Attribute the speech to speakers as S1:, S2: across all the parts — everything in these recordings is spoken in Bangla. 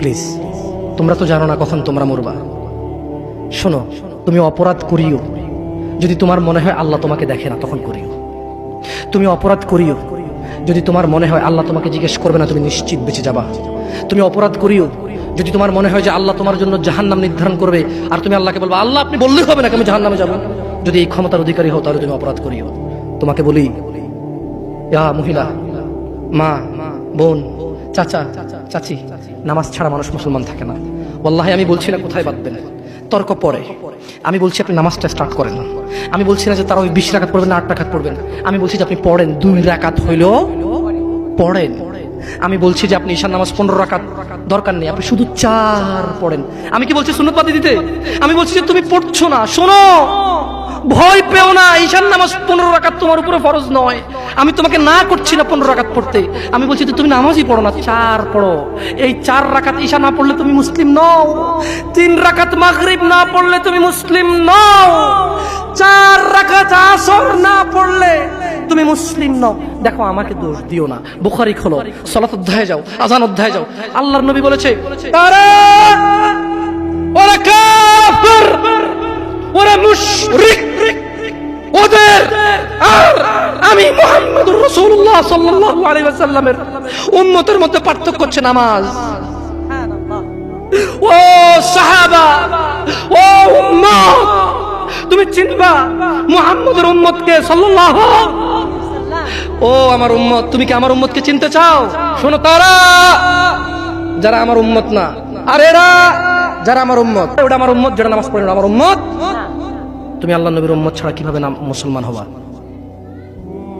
S1: প্লিজ, তোমরা তো জানো না কখন তোমরা মরবা। শোনো, তুমি অপরাধ করিও যদি তোমার মনে হয় আল্লাহ তোমাকে দেখে না, তখন করিও। তুমি অপরাধ করিও যদি তোমার মনে হয় আল্লাহ তোমাকে জিজ্ঞেস করবে না, তুমি নিশ্চিত বেঁচে যাবা। তুমি অপরাধ করিও যদি তোমার মনে হয় যে আল্লাহ তোমার জন্য জাহান্নাম নির্ধারণ করবে, আর তুমি আল্লাহকে বলবা আল্লাহ আপনি বললেই হবে না আমি জাহান্নামে যাব। যদি এই ক্ষমতার অধিকারী হও তাহলে তুমি অপরাধ করিও। তোমাকে বলি, মহিলা, মা, বোন, চাচা, চাচি, নামাজ ছাড়া মানুষ মুসলমান থাকে না। ওয়াল্লাহি আমি বলছি না কোথায় বাঁধবেন, তর্ক পরে। আমি বলছি আপনি নামাজটা স্টার্ট করেন না। আমি বলছি না যে তারা ওই 20 রাকাত পড়বেন না 8 রাকাত পড়বেন। আমি বলছি যে আপনি পড়েন, 2 রাকাত হইলেও পড়েন। আমি বলছি যে আপনি ঈশার নামাজ 15 রাকাত দরকার নেই, আপনি শুধু 4 পড়েন। আমি কি বলছি সুন্নত বাদ দিতে? আমি বলছি যে তুমি পড়ছো না, শোনো, ভয় পেও না, ঈশার নামাজ 15 রাকাত তোমার উপরে ফরজ নয়। আমি তোমাকে না করছি না 15 রাকাত পড়তে। আমি বলছি যে তুমি নামাজই পড়ো না, 4 পড়ো। এই 4 রাকাত ঈশা না পড়লে তুমি মুসলিম নও। 3 রাকাত মাগরিব না পড়লে তুমি মুসলিম নও। 4 রাকাত আসর না পড়লে তুমি মুসলিম নও। দেখো, আমাকে দোষ দিও না। বুখারী খোলো, সালাত অধ্যায়ে যাও, আযান অধ্যায়ে যাও। আল্লাহর নবী বলেছে, তারা ওরা কাফির, ওরা মুশরিক, ওদের আর আমি মুহাম্মদুর রাসূলুল্লাহ সাল্লাল্লাহু আলাইহি ওয়াসাল্লামের উম্মতের মধ্যে পার্থক্য হচ্ছে নামাজ। ও সাহাবা, ও উম্মত, তুমি চিনবা মুহাম্মদের উম্মতকে সাল্লাল্লাহু। ও আমার উম্মত, তুমি কি আমার উম্মতকে চিনতে চাও? শোনো, তারা যারা আমার উম্মত না, আর এরা যারা আমার উম্মত। ওটা আমার উম্মত যারা নামাজ পড়ে না, আমার উম্মত। তুমি আল্লাহ নবীর উম্মত ছাড়া কিভাবে মুসলমান হবা?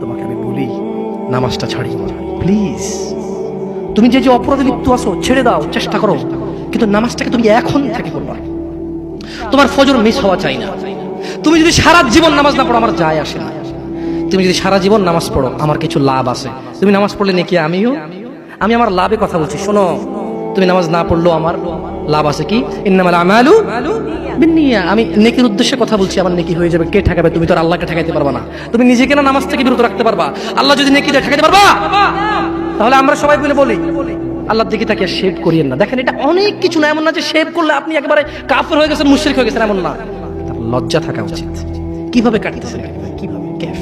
S1: তোমাকে আমি বলি, নামাজটা ছাড়ি প্লিজ। তুমি যে যে অপরাধে লিপ্ত আছো ছেড়ে দাও, চেষ্টা করো, কিন্তু নামাজটাকে তুমি এখন থেকে করবা। তোমার ফজর মিস হওয়া চাই না। তুমি যদি সারা জীবন নামাজ না পড়ো, আমার যায় আসে না। তুমি যদি সারা জীবন নামাজ পড়ো, আমার কিছু লাভ আছে। তুমি নামাজ পড়লে নাকি আমি আমার লাভে কথা বলছি। শোনো, তুমি নামাজ না পড়লেও আমার লাভ আছে। কি? ইন্নামাল আমালু বিন্নিয়া। আমি নেকির উদ্দেশ্যে কথা বলছি, আমার নেকি হয়ে যাবে। কে ঠেকাবে? তুমি তো আর আল্লাহকে ঠেকাইতে পারবা না। তুমি নিজেকে না নামাজ থেকে বিরত রাখতে পারবা, আল্লাহ যদি নেকি দেয় ঠেকাইতে পারবা? তাহলে আমরা সবাই মিলে বলি, আল্লাহর দিকে তাকিয়ে শেভ করিয়েন না। দেখেন, এটা অনেক কিছু না, এমন না যে শেভ করলে আপনি একেবারে কাফের হয়ে গেছেন, মুশরিক হয়ে গেছেন, এমন না। লজ্জা থাকা উচিত। কিভাবে কাটতেছেন? কিভাবে? কেফ?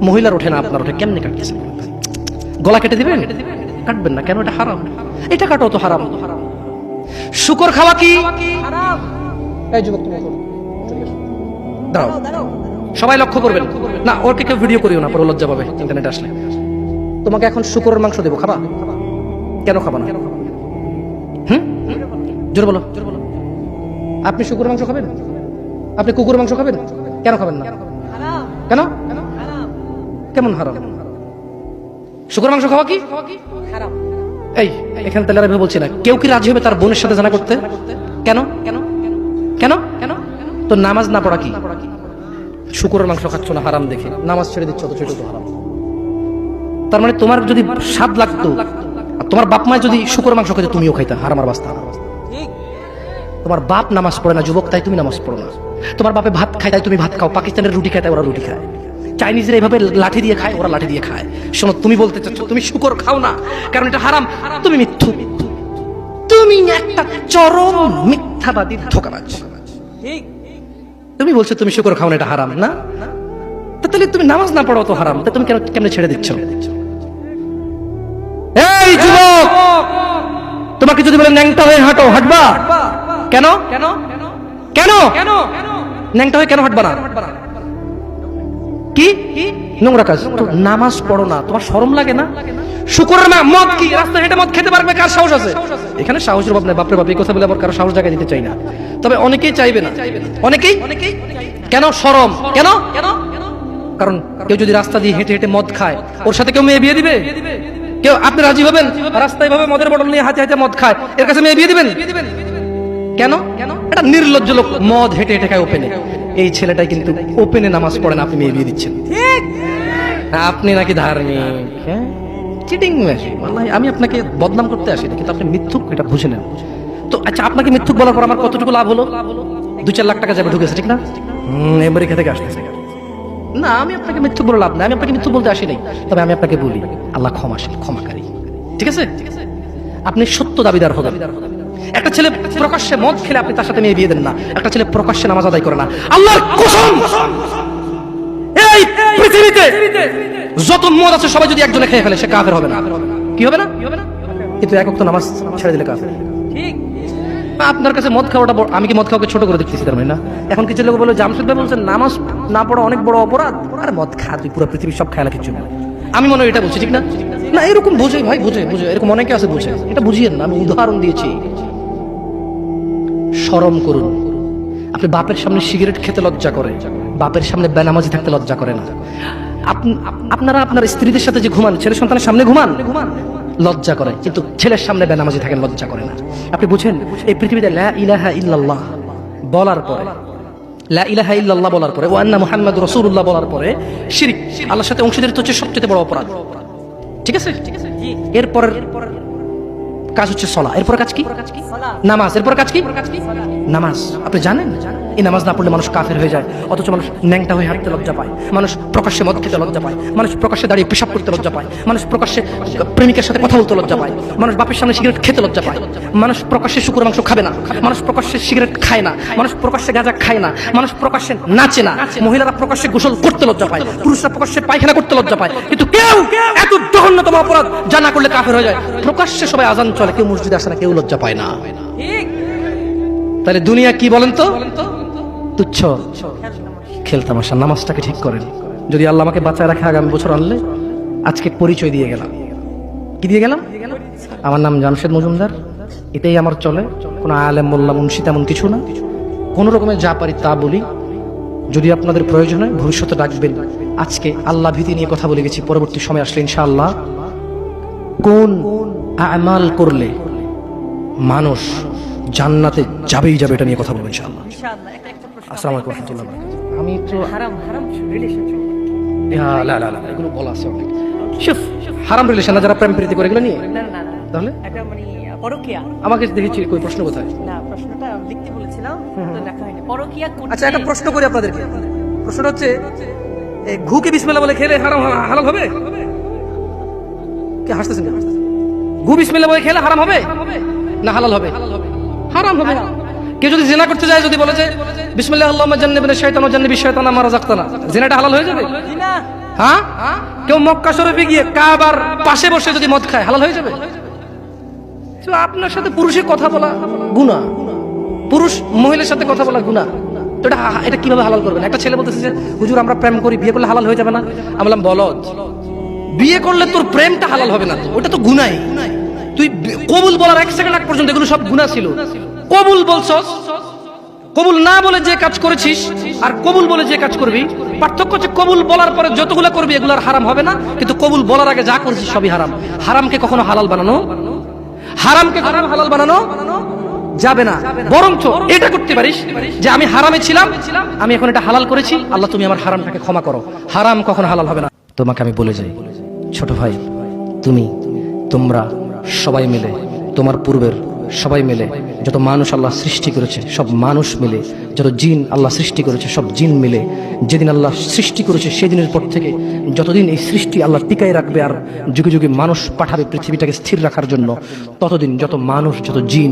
S1: মহিলার ওঠে না, আপনার ওঠে, কেমনে কাটতেছেন? গলা কেটে দিবেন? কাটবেন না কেন? এটা হারাম। এটা কাটো তো হারাম। শুকর খাওয়া কি হারাম? এই যুবক, তুমি দাঁড়াও, সবাই লক্ষ্য করবেন না। ওকে কেউ ভিডিও করিও না, পরে লজ্জা পাবে ইন্টারনেটে আসলে। তোমাকে এখন শুকরের মাংস দেবো, খাবা? কেন খাবা না? জোর বলো। আপনি শুকরের মাংস খাবেন? আপনি কুকুরের মাংস খাবেন? কেন খাবেন না? কেন? কেমন হারাম? শুকরের মাংস খাওয়া কি হারাম? এই এখানে তাহলে আমি বলছি না, কেউ কি রাজি হবে তার বোনের সাথে জানা করতে? কেন? কেন? কেন? কেন? তো নামাজ না পড়া কি? শুকরের মাংস খাচ্ছ না হারাম দেখে, নামাজ ছেড়ে দিচ্ছ, তো সেটা তো হারাম। তার মানে তোমার যদি স্বাদ লাগতো, আর তোমার বাপ মায় যদি শুকরের মাংস খাইতো, তুমিও খাইতা, হারাম আর বাস্তা। তোমার বাপ নামাজ পড়ে না যুবক, তাই তুমি নামাজ পড়ো না। তোমার বাপে ভাত খায়, তাই তুমি ভাত খাও। পাকিস্তানের রুটি খায়, তাই ওরা রুটি খায়। চাইনিজরা এইভাবে লাঠি দিয়ে খায়, ওরা লাঠি দিয়ে খায়। শোনো, তুমি বলতে চাচ্ছ তুমি শুকর খাও না কারণ এটা হারাম, তুমি মিথ্যু। তুমি একটা চরম মিথ্যাবাদী, ধোঁকাবাজ। তুমি বলছো তুমি শুকর খাও না, এটা হারাম না? তাহলে তুমি নামাজ না পড়ো তো হারাম, তা তুমি কেমনে ছেড়ে দিচ্ছ? এই যুবক, তোমাকে যদি বলে ন্যাংটা হয়ে হাঁটো, হাঁটবা? কেন? কেন? কেন? ন্যাংটা হয়ে কেন হাঁটবা না? কি নোংরা কাজ? তো নামাজ পড়ো না, তোমার শরম লাগে না? শুকরের মদ কি রাস্তায় হেঁটে মদ খেতে পারবে? কার সাহস আছে? এখানে সাহসের অভাব নাই। বাপরে বাপ, এই কথা বলে আবার কারো সাহস জায়গায় দিতে চাই না, তবে অনেকেই চাইবে না। অনেকেই কেন? শরম। কেন? কারণ কেউ যদি রাস্তা দিয়ে হেঁটে হেঁটে মদ খায়, ওর সাথে কেউ মেয়ে বিয়ে দিবে? কেউ? আপনি রাজি হবেন রাস্তায় ভাবে মদের বটল নিয়ে হাতে হাতে মদ খায়, এর কাছে মেয়ে বিয়ে দিবেন? কেন? এটা নির্লজ্জ লোক, মদ হেঁটে হেঁটে খায় ওপেনে। এই ছেলেটাই কিন্তু ওপেনে নামাজ পড়ে না, আপনি মেয়ে বিয়ে দিচ্ছেন। আপনি নাকি ধার্মিক? হ্যাঁ, চিটিং মেশিন। আমি আপনাকে বদনাম করতে আসি না, কিন্তু আপনি মিথ্যুক, এটা বুঝে নেন তো। আচ্ছা, আপনাকে মিথ্যুক বলার পর আমার কতটুকু লাভ হলো? 2-4 লাখ টাকা যাবে ঢুকেছে, ঠিক না? আমেরিকা থেকে আসতেছে না। আমি আপনাকে মিথ্যুক বলে লাভ না, আমি আপনাকে মিথ্যুক বলতে আসি নাই। তবে আমি আপনাকে বলি, আল্লাহ ক্ষমাশীল, ক্ষমাকারী, ঠিক আছে? আপনি সত্য দাবিদার হবেন। একটা ছেলে প্রকাশ্যে মদ খেলে আপনি তার সাথে মেয়ে বিয়ে দেন না, একটা ছেলে প্রকাশ্যে নামাজ আদায় করে না। আল্লাহর কসম, এই পৃথিবীতে যত মদ আছে সবাই যদি একজনে খেয়ে ফেলে সে কাফের হবে না। কি হবে না? কিন্তু এক ওয়াক্ত নামাজ ছেড়ে দিলে কাফের। ঠিক আপনার কাছে মদ খাওয়াটা আমি কি মদ খাওয়াকে ছোট করে দেখতেছি তার মানে না? এখন কিছু লোক বলে জামশেদ ভাই বলছেন নামাজ না পড়া অনেক বড় অপরাধ, আর মদ খা তুই পুরো পৃথিবীর সব খেয়াল কিছু না। আমি মনে হয় এটা বলছি, ঠিক না? না এরকম বোঝে ভাই, বোঝে এরকম অনেকে আছে বোঝে, এটা বুঝিয়েন না। আমি উদাহরণ দিয়েছি। শরম করুন। আপনি বাপের সামনে সিগারেট খেতে লজ্জা করে, বাপের সামনে বেনামাজি থাকতে লজ্জা করে না। আপনারা আপনার স্ত্রীদের সাথে যে ঘুমান, ছেলে সন্তানের সামনে ঘুমান, লজ্জা করে, কিন্তু ছেলের সামনে বেনামাজি থাকেন লজ্জা করে না। আপনি বুঝেন এই পৃথিবীতে লা ইলাহা ইল্লাল্লাহ বলার পরে, লা ইলাহা ইল্লাল্লাহ বলার পরে, ওয়া আন্না মুহাম্মাদুর রাসূলুল্লাহ বলার পরে শিরক, আল্লাহর সাথে অংশীদারিত্ব হচ্ছে সবচেয়ে বড় অপরাধ। ঠিক আছে? এরপর কাজ হচ্ছে সালাত, এরপর কাজ কি? নামাজ, এরপর কাজ কি? নামাজ। আপনি জানেন এই নামাজ না পড়লে মানুষ কাফের হয়ে যায়, অথচ মানুষ ন্যাংটা হয়ে হাঁটতে লজ্জা পায়, মানুষ প্রকাশ্যে মদ খেতে লজ্জা পায়, মানুষ প্রকাশ্যে দাঁড়িয়ে পেশাব করতে লজ্জা পায়, মানুষ প্রকাশ্যে প্রেমিকের সাথে কথা বলতে লজ্জা পায়, মানুষ বাপের সামনে সিগারেট খেতে লজ্জা পায়, মানুষ প্রকাশ্যে শুকর মাংস খাবে না, মানুষ প্রকাশ্যে সিগারেট খায় না, মানুষ প্রকাশ্যে গাঁজা খায় না, মানুষ প্রকাশ্যে নাচে না, মহিলারা প্রকাশ্যে গোসল করতে লজ্জা পায়, পুরুষরা প্রকাশ্যে পায়খানা করতে লজ্জা পায়, কিন্তু কেউ এত জঘন্যতম অপরাধ যা না করলে কাফের হয়ে যায়। প্রকাশ্যে সবাই আজান চলে, কেউ মসজিদে আসে না, কেউ লজ্জা পায় না। তাহলে দুনিয়া কি বলেন তো? তুচ্ছ খেলতামাশা। নামাজটাকে ঠিক করেন। যদি আল্লাহ আমাকে বাঁচায় রাখে আগামী বছর আনলে, আজকে পরিচয় দিয়ে গেলাম। কি দিয়ে গেলাম? আমার নাম জামশেদ মজুমদার, এটাই আমার চলে। কোনো আলেম মোল্লা মুন্সি তেমন কিছু না, কোন রকমের যা পারি তা বলি। যদি আপনাদের প্রয়োজন হয় ভবিষ্যতে ডাকবেন। আজকে আল্লাহ ভীতি নিয়ে কথা বলে গেছি, পরবর্তী সময় আসলে ইনশাআল্লাহ কোন আমাল করলে মানুষ জান্নাতে যাবেই যাবে এটা নিয়ে কথা বলবো ইনশাআল্লাহ। আসসালামু আলাইকুম ওয়া রাহমাতুল্লাহি ওয়া বারাকাতুহু। আমি তো হারাম রিলেশনশিপ, লা লা লা এগুলো বলা আছে অনেক। শুফ, হারাম রিলেশন না, যারা প্রেম প্রীতি করে এগুলো নিয়ে না না না, তাহলে এটা মানে পরকিয়া। আমাকে দেখেছি কই প্রশ্ন কোথায়? না প্রশ্নটা লিখতে বলেছিলাম তো লেখা হয়নি। পরকিয়া করতে। আচ্ছা একটা প্রশ্ন করি আপনাদেরকে। প্রশ্নটা হচ্ছে এই ঘুকে বিসমিল্লাহ বলে খেলে হারাম হালাল হবে? কি হাসতেছেন? ঘু বিসমিল্লাহ বলে খেলে হারাম হবে না হালাল হবে? হারাম হবে। কেউ যদি জিনা করতে যায়, যদি বলে যে বিসমিল্লাহ আল্লাহুম্মা জান্নিবনা শাইতান ওয়া জান্নিবিশ শাইতানা মা রাযাকতানা, জিনাটা হালাল হয়ে যাবে? হ্যাঁ? কেউ মক্কা শরীফে গিয়ে কাবার পাশে বসে যদি মদ খায় হালাল হয়ে যাবে? তো আপনার সাথে পুরুষের কথা বলা গুনাহ, পুরুষ মহিলার সাথে কথা বলা গুনাহ, তো এটা কিভাবে হালাল করবেন? একটা ছেলে বলতেছে যে হুজুর আমরা প্রেম করি, বিয়ে করলে হালাল হয়ে যাবে না? আমি বললাম বলদ, বিয়ে করলে তোর প্রেমটা হালাল হবে না, তো ওটা তো গুনাহই। তুই কবুল বলার এক সেকেন্ড আগ পর্যন্ত এগুলো সব গুনাহ ছিল। কবুল বলছস, কবুল না বলে যে কাজ করেছিস আর কবুল বলে যে কাজ করবি, পার্থক্য হচ্ছে কবুল বলার পরে যতগুলো করবি এগুলো আর হারাম হবে না, কিন্তু কবুল বলার আগে যা করছিস সবই হারাম। হারামকে কখনো হালাল বানানো, হারামকে কখনো হালাল বানানো যাবে না। বরঞ্চ এটা করতে পারিস যে আমি হারামে ছিলাম, আমি এখন এটা হালাল করেছি, আল্লাহ তুমি আমার হারামটাকে ক্ষমা করো। হারাম কখনো হালাল হবে না। তোমাকে আমি বলে যাই ছোট ভাই, তোমরা সবাই মিলে, তোমার পূর্বের সবাই মিলে, যত মানুষ আল্লাহ সৃষ্টি করেছে সব মানুষ মিলে, যত জিন আল্লাহ সৃষ্টি করেছে সব জিন মিলে, যেদিন আল্লাহ সৃষ্টি করেছে সেদিনের পর থেকে যতদিন এই সৃষ্টি আল্লাহ টিকায় রাখবে আর যুগে যুগে মানুষ পাঠাবে পৃথিবীটাকে স্থির রাখার জন্য, ততদিন যত মানুষ যত জিন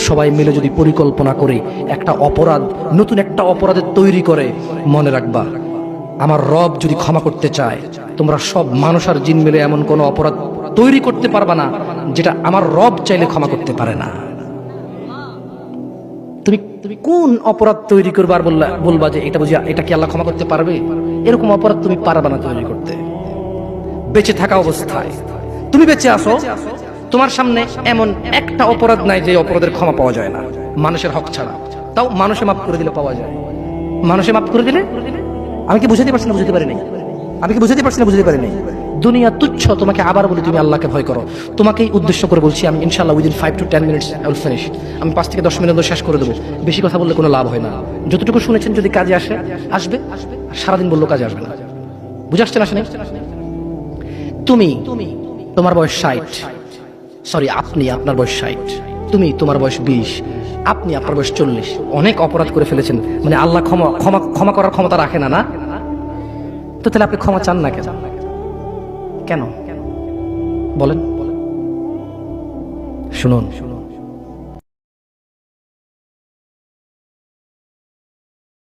S1: সবাই মিলে যদি পরিকল্পনা করে একটা অপরাধ, নতুন একটা অপরাধের তৈরি করে, মনে রাখবা আমার রব যদি ক্ষমা করতে চায়, তোমরা সব মানুষ আর জিন মিলে এমন কোনো অপরাধ তৈরি করতে পারবা না যেটা আমার রব চাইলে ক্ষমা করতে পারে না। তুমি কোন অপরাধ তৈরি করবা আর বলবা যে এটা বুঝি এটা কি আল্লাহ ক্ষমা করতে পারবে? এরকম অপরাধ তুমি পারবা না তৈরি করতে। বেঁচে থাকা অবস্থায় তুমি বেঁচে আসো, তোমার সামনে এমন একটা অপরাধ নাই যে অপরাধের ক্ষমা পাওয়া যায় না মানুষের হক ছাড়া। তাও মানুষে মাফ করে দিলে পাওয়া যায়। মানুষে মাফ করে দিলে, আমি কি বুঝাতে পারছি না? বুঝতে পারি নাই। আমি কি বুঝাতে পারছি না? বুঝতে পারি নাই। দুনিয়া তুচ্ছ। তোমাকে আবার বলি তুমি আল্লাহকে ভয় করো। তোমাকেই উদ্দেশ্য করে বলছি আমি, ইনশাআল্লাহ within 5 to 10 minutes I will finish. আমি 5 থেকে 10 মিনিট শেষ করে দেবো। বেশি কথা বললে কোনো লাভ হয় না। যতটুকু শুনেছেন যদি কাজে আসবে, সারাদিন বললো কাজে আসবে না। বুঝে আসছেন? আসেন। তোমার বয়স 60, সরি আপনার বয়স 60, তোমার বয়স 20, আপনার বয়স 40। অনেক অপরাধ করে ফেলেছেন, মানে আল্লাহ ক্ষমা করার ক্ষমতা রাখে না, না? তো তাহলে আপনি ক্ষমা চান না কেন? কেন বলেন? শুনুন,